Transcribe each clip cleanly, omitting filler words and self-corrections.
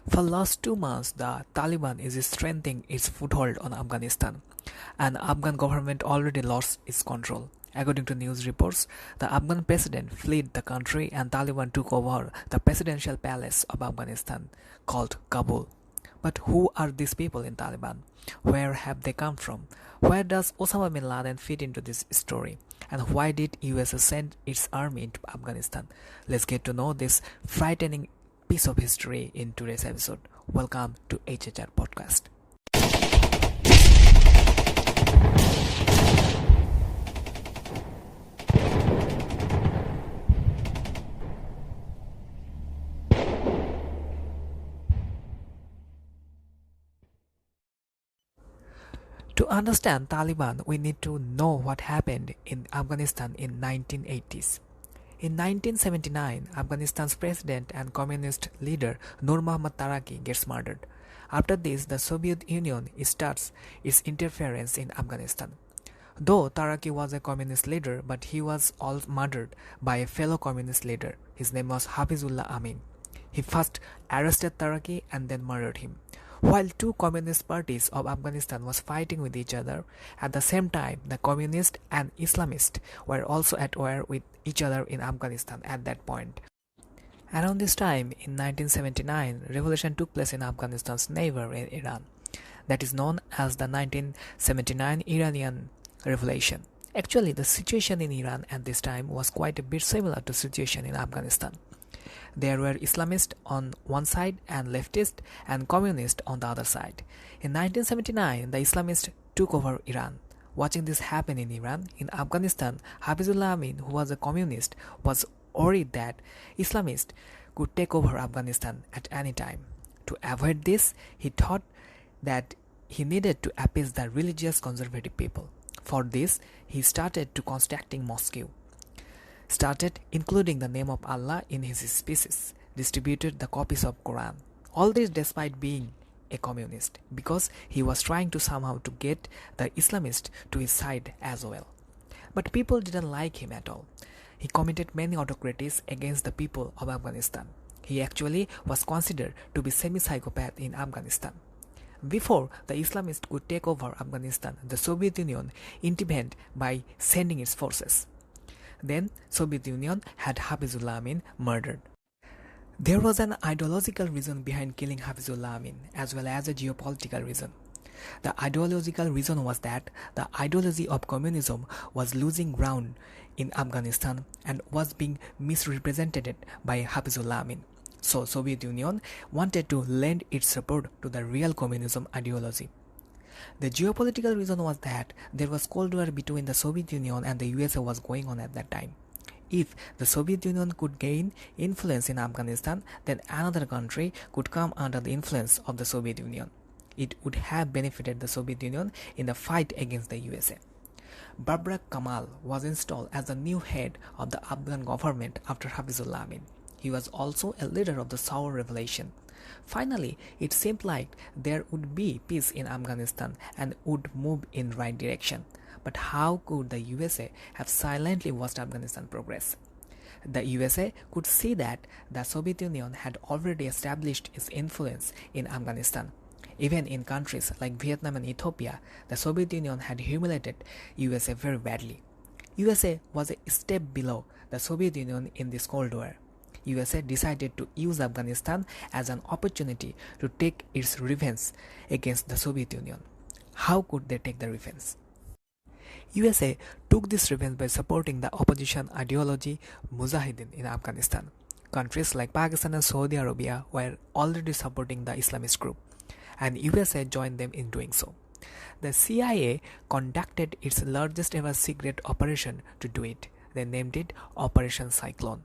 For last 2 months, the Taliban is strengthening its foothold on Afghanistan, and Afghan government already lost its control. According to news reports, the Afghan president fled the country and Taliban took over the Presidential Palace of Afghanistan, called Kabul. But who are these people in Taliban? Where have they come from? Where does Osama bin Laden fit into this story? And why did US send its army into Afghanistan? Let's get to know this frightening piece of history in today's episode. Welcome to HHR podcast. To understand Taliban, we need to know what happened in Afghanistan in 1980s. In 1979, Afghanistan's president and communist leader Nur Muhammad Taraki gets murdered. After this, the Soviet Union starts its interference in Afghanistan. Though Taraki was a communist leader, but he was all murdered by a fellow communist leader. His name was Hafizullah Amin. He first arrested Taraki and then murdered him. While two communist parties of Afghanistan was fighting with each other, at the same time the communist and Islamist were also at war with each other in Afghanistan at that point. Around this time, in 1979, revolution took place in Afghanistan's neighbor in Iran. That is known as the 1979 Iranian Revolution. Actually, the situation in Iran at this time was quite a bit similar to the situation in Afghanistan. There were Islamists on one side and leftists and communists on the other side. In 1979, the Islamists took over Iran. Watching this happen in Iran, in Afghanistan, Hafizullah Amin, who was a communist, was worried that Islamists could take over Afghanistan at any time. To avoid this, he thought that he needed to appease the religious conservative people. For this, he started to constructing mosques. Started including the name of Allah in his speeches, distributed the copies of Quran. All this despite being a communist, because he was trying to somehow to get the Islamists to his side as well. But people didn't like him at all. He committed many autocracies against the people of Afghanistan. He actually was considered to be semi-psychopath in Afghanistan. Before the Islamists could take over Afghanistan, the Soviet Union intervened by sending its forces. Then Soviet Union had Hafizullah Amin murdered. There was an ideological reason behind killing Hafizullah Amin as well as a geopolitical reason. The ideological reason was that the ideology of communism was losing ground in Afghanistan and was being misrepresented by Hafizullah Amin. So Soviet Union wanted to lend its support to the real communism ideology. The geopolitical reason was that there was Cold War between the Soviet Union and the USA was going on at that time. If the Soviet Union could gain influence in Afghanistan, then another country could come under the influence of the Soviet Union. It would have benefited the Soviet Union in the fight against the USA. Babrak Kamal was installed as the new head of the Afghan government after Hafizullah Amin. He was also a leader of the Saur Revolution. Finally, it seemed like there would be peace in Afghanistan and would move in right direction. But how could the USA have silently watched Afghanistan progress? The USA could see that the Soviet Union had already established its influence in Afghanistan. Even in countries like Vietnam and Ethiopia, the Soviet Union had humiliated USA very badly. USA was a step below the Soviet Union in this Cold War. USA decided to use Afghanistan as an opportunity to take its revenge against the Soviet Union. How could they take the revenge? USA took this revenge by supporting the opposition ideology Mujahideen in Afghanistan. Countries like Pakistan and Saudi Arabia were already supporting the Islamist group, and USA joined them in doing so. The CIA conducted its largest ever secret operation to do it. They named it Operation Cyclone.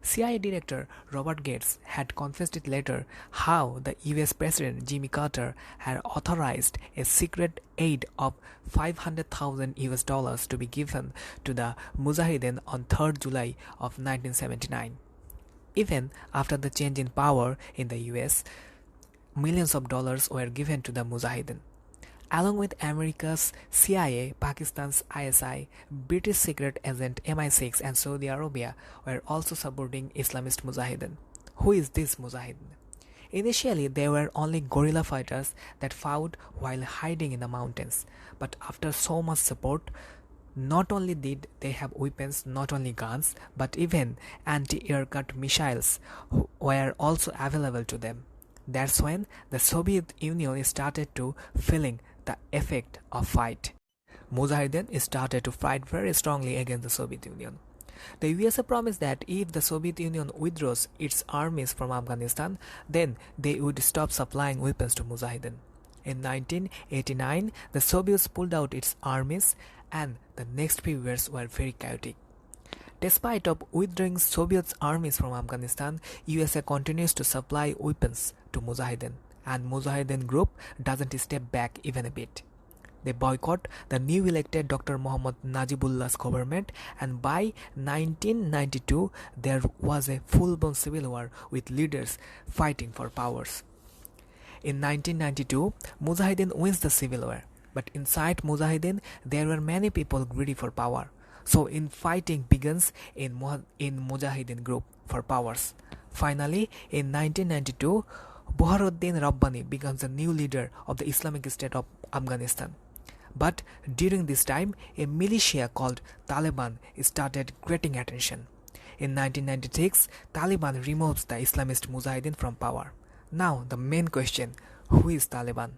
CIA Director Robert Gates had confessed it later how the US President Jimmy Carter had authorized a secret aid of $500,000 to be given to the Mujahideen on 3rd July of 1979. Even after the change in power in the US, millions of dollars were given to the Mujahideen. Along with America's CIA, Pakistan's ISI, British secret agent MI6 and Saudi Arabia were also supporting Islamist Mujahideen. Who is this Mujahideen? Initially, they were only guerrilla fighters that fought while hiding in the mountains. But after so much support, not only did they have weapons, not only guns, but even anti-aircraft missiles were also available to them. That's when the Soviet Union started to feeling the effect of fight. Mujahideen started to fight very strongly against the Soviet Union. The USA promised that if the Soviet Union withdraws its armies from Afghanistan, then they would stop supplying weapons to Mujahideen. In 1989, the Soviets pulled out its armies, and the next few years were very chaotic. Despite of withdrawing Soviet armies from Afghanistan, USA continues to supply weapons to Mujahideen, and Mujahideen group doesn't step back even a bit. They boycott the new elected Dr. Mohammad Najibullah's government, and by 1992 there was a full-blown civil war with leaders fighting for powers. In 1992, Mujahideen wins the civil war, but inside Mujahideen there were many people greedy for power. So fighting begins in Mujahideen group for powers. Finally, in 1992, Burhanuddin Rabbani becomes the new leader of the Islamic State of Afghanistan. But during this time, a militia called Taliban started getting attention. In 1996, Taliban removes the Islamist Mujahideen from power. Now the main question, who is Taliban?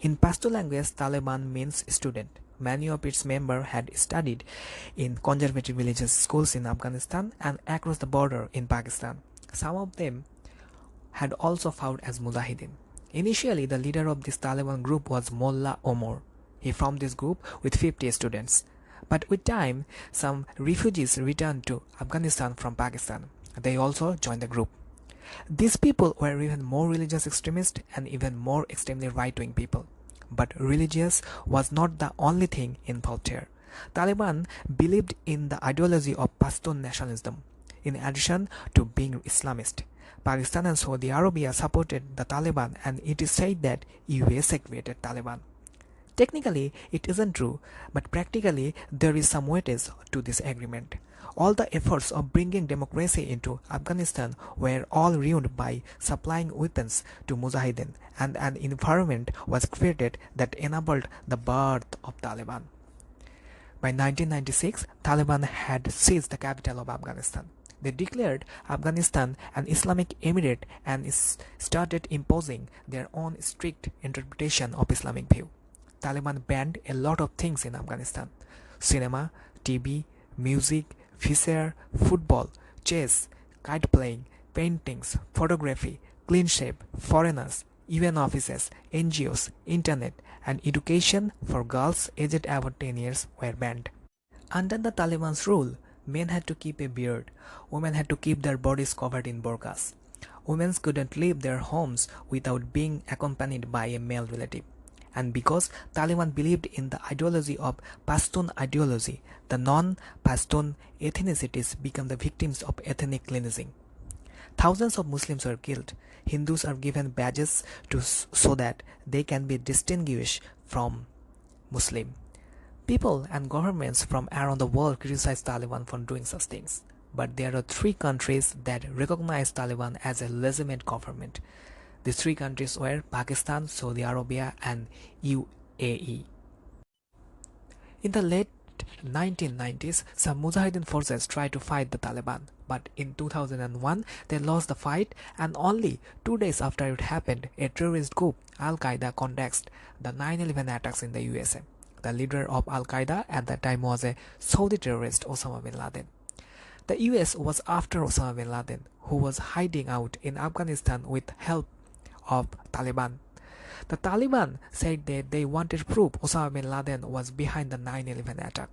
In Pashto language, Taliban means student. Many of its members had studied in conservative religious schools in Afghanistan and across the border in Pakistan. Some of them had also fought as Mujahideen. Initially, the leader of this Taliban group was Mullah Omar. He formed this group with 50 students. But with time, some refugees returned to Afghanistan from Pakistan. They also joined the group. These people were even more religious extremists and even more extremely right-wing people. But religious was not the only thing involved here. Taliban believed in the ideology of Pashtun nationalism, in addition to being Islamist. Pakistan and Saudi Arabia supported the Taliban, and it is said that USA created Taliban. Technically, it isn't true, but practically there is some weightage to this agreement. All the efforts of bringing democracy into Afghanistan were all ruined by supplying weapons to Mujahideen, and an environment was created that enabled the birth of Taliban. By 1996, Taliban had seized the capital of Afghanistan. They declared Afghanistan an Islamic Emirate and started imposing their own strict interpretation of Islamic view. Taliban banned a lot of things in Afghanistan: cinema, TV, music, fisher, football, chess, kite playing, paintings, photography, clean shave, foreigners, UN offices, NGOs, internet, and education for girls aged about 10 years were banned. Under the Taliban's rule, men had to keep a beard, women had to keep their bodies covered in burqas. Women couldn't leave their homes without being accompanied by a male relative. And because Taliban believed in the ideology of Pashtun ideology, the non-Pashtun ethnicities became the victims of ethnic cleansing. Thousands of Muslims were killed. Hindus are given badges so that they can be distinguished from Muslim. People and governments from around the world criticize Taliban for doing such things. But there are 3 countries that recognize Taliban as a legitimate government. These 3 countries were Pakistan, Saudi Arabia, and UAE. In the late 1990s, some Mujahideen forces tried to fight the Taliban, but in 2001 they lost the fight, and only 2 days after it happened, a terrorist group, Al-Qaeda, conducted the 9/11 attacks in the USA. The leader of Al-Qaeda at that time was a Saudi terrorist, Osama bin Laden. The US was after Osama bin Laden, who was hiding out in Afghanistan with help of Taliban. The Taliban said that they wanted proof Osama bin Laden was behind the 9/11 attack,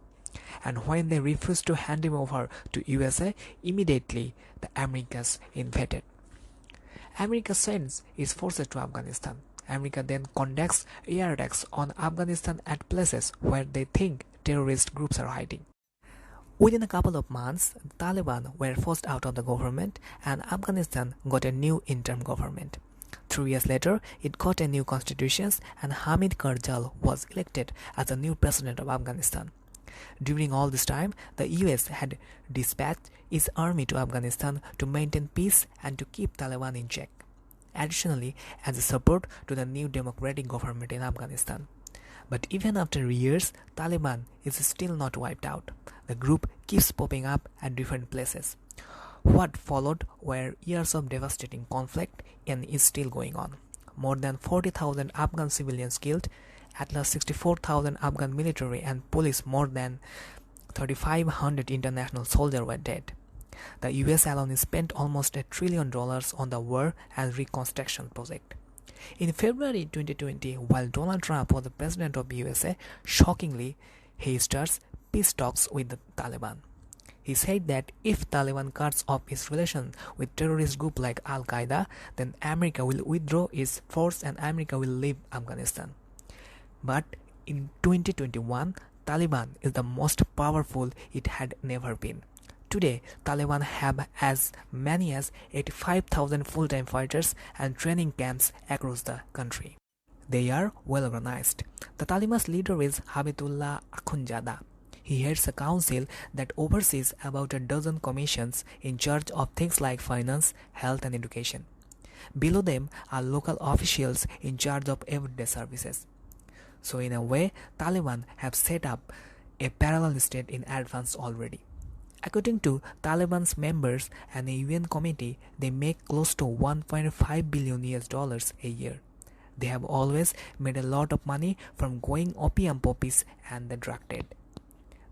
and when they refused to hand him over to USA, immediately the Americans invaded. America sends its forces to Afghanistan. America then conducts air attacks on Afghanistan at places where they think terrorist groups are hiding. Within a couple of months, the Taliban were forced out of the government, and Afghanistan got a new interim government. 3 years later, it got a new constitution, and Hamid Karzai was elected as the new president of Afghanistan. During all this time, the US had dispatched its army to Afghanistan to maintain peace and to keep Taliban in check. additionally as a support to the new democratic government in Afghanistan. But even after years, Taliban is still not wiped out. The group keeps popping up at different places. What followed were years of devastating conflict and is still going on. More than 40,000 Afghan civilians killed, at least 64,000 Afghan military and police, more than 3,500 international soldiers were dead. The US alone spent almost $1 trillion on the war and reconstruction project. In February 2020, while Donald Trump was the president of USA, shockingly, he starts peace talks with the Taliban. He said that if Taliban cuts off its relation with terrorist groups like Al-Qaeda, then America will withdraw its force and America will leave Afghanistan. But in 2021, Taliban is the most powerful it had never been. Today, Taliban have as many as 85,000 full-time fighters and training camps across the country. They are well organized. The Taliban's leader is Habibullah Akhundzada. He heads a council that oversees about a dozen commissions in charge of things like finance, health and education. Below them are local officials in charge of everyday services. So in a way, Taliban have set up a parallel state in advance already. According to Taliban's members and a UN committee, they make close to $1.5 billion a year. They have always made a lot of money from growing opium poppies and the drug trade.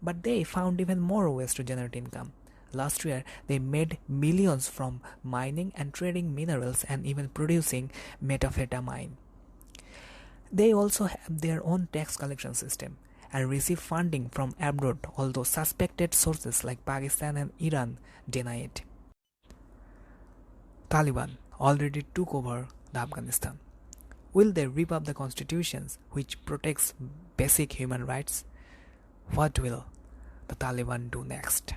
But they found even more ways to generate income. Last year, they made millions from mining and trading minerals and even producing methamphetamine. They also have their own tax collection system and receive funding from abroad, although suspected sources like Pakistan and Iran deny it. Taliban already took over the Afghanistan. Will they rip up the constitutions which protects basic human rights? What will the Taliban do next?